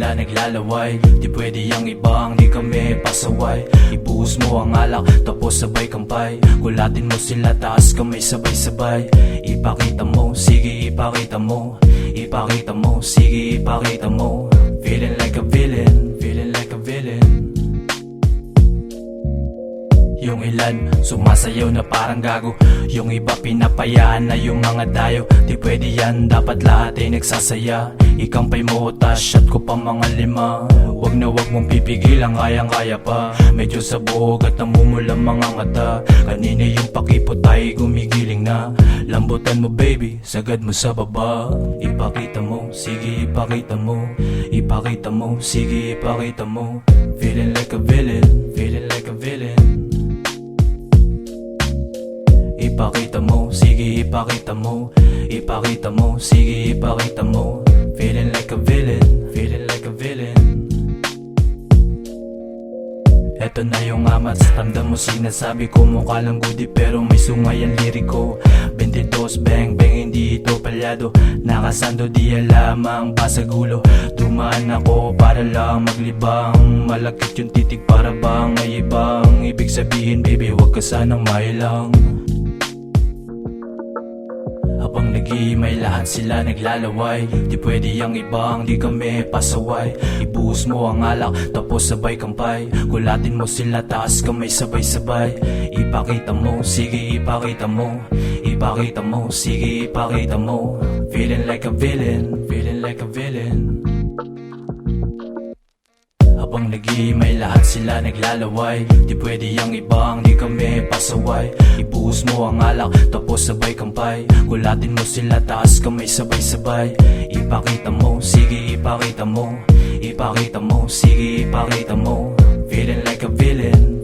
sila naglalaway. Di pwede ang iba ang di kami pasaway. Ibuhos mo ang alak tapos sabay kampay. Gulatin mo sila taas kamay sabay-sabay. Ipakita mo, sige ipakita mo. Ipakita mo, sige ipakita mo. Feeling like a villain, feeling like a villain. Yung ilan sumasayaw na parang gago, yung iba pinapayaan na yung mga dayo. Di pwede yan, dapat lahat ay nagsasaya. Ikampay mo, tas shot ko pa mga 5. Wag na wag mong pipigilan, kayang-kaya pa. Medyo sabog at namumula mga ngata. Kanina yung pakipot ay gumigiling na. Lambutan mo baby, sagad mo sa baba. Ipakita mo, sige ipakita mo. Ipakita mo, sige ipakita mo. Feeling like a villain, feeling like a villain. Ipakita mo, sige ipakita mo. Ipakita mo, sige ipakita mo. Feeling like a villain, feeling like a villain. Eto na yung amat, tanda mo sinasabi ko. Mukha lang goodie pero may sungay ang liriko. 22 bang bang, hindi ito palyado. Nakasando di alam ang pasagulo. Dumaan ako para lang maglibang. Malakit yung titig para bang may ibang. Ibig sabihin baby, wag ka sanang mailang. Habang nag-iimay lahat sila naglalaway. Di pwede ang iba ang di kami pasaway. Ibuhos mo ang alak tapos sabay kampay. Gulatin mo sila taas kamay sabay-sabay. Ipakita mo, sige ipakita mo. Ipakita mo, sige ipakita mo. Feeling like a villain, feeling like a villain. Habang nag-iimay lahat sila naglalaway. Di pwede ang iba ang di kami pasaway. Ibuhos mo ang alak tapos sabay kampay. Gulatin mo sila taas kamay sabay-sabay. Ipakita mo, sige ipakita mo. Ipakita mo, sige ipakita mo. Feeling like a villain.